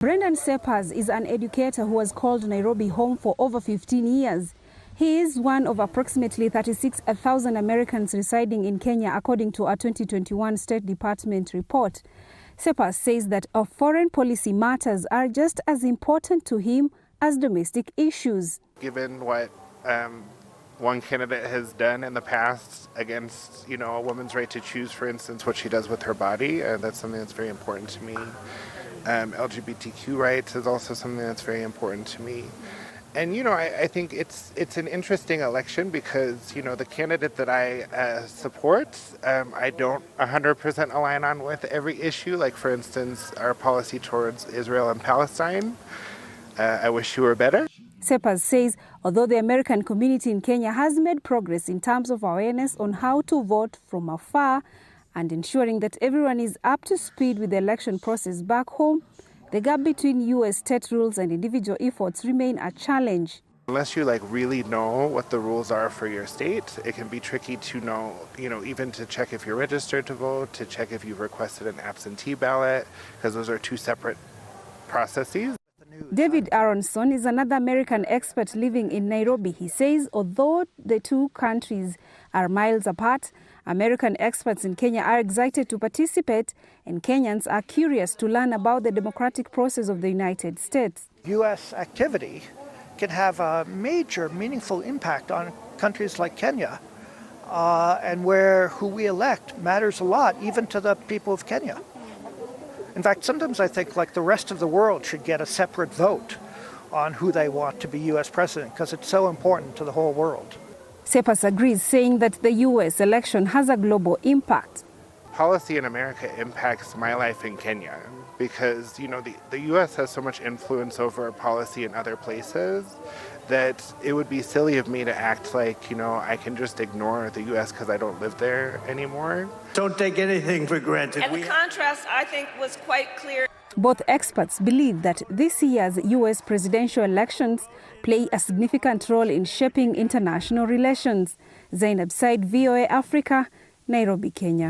Brendan Seppers is an educator who has called Nairobi home for over 15 years. He is one of approximately 36,000 Americans residing in Kenya, according to a 2021 State Department report. Seppers says that foreign policy matters are just as important to him as domestic issues. Given what one candidate has done in the past against, a woman's right to choose, for instance, what she does with her body, that's something that's very important to me. LGBTQ rights is also something that's very important to me. And, I think it's an interesting election because, the candidate that I support, I don't 100% align on with every issue. Like, for instance, our policy towards Israel and Palestine. I wish you were better. Seppers says although the American community in Kenya has made progress in terms of awareness on how to vote from afar and ensuring that everyone is up to speed with the election process back home, the gap between U.S. state rules and individual efforts remain a challenge. Unless you really know what the rules are for your state, it can be tricky to know, even to check if you're registered to vote, to check if you've requested an absentee ballot, because those are two separate processes. David Aronson is another American expert living in Nairobi. He says although the two countries are miles apart, American experts in Kenya are excited to participate, and Kenyans are curious to learn about the democratic process of the United States. U.S. activity can have a major, meaningful impact on countries like Kenya, and where who we elect matters a lot, even to the people of Kenya. In fact, sometimes I think the rest of the world should get a separate vote on who they want to be U.S. president, because it's so important to the whole world. Seppers agrees, saying that the U.S. election has a global impact. Policy in America impacts my life in Kenya because, the U.S. has so much influence over policy in other places that it would be silly of me to act like, I can just ignore the U.S. because I don't live there anymore. Don't take anything for granted. And the contrast, I think, was quite clear. Both experts believe that this year's U.S. presidential elections play a significant role in shaping international relations. Zainab Said, VOA Africa, Nairobi, Kenya.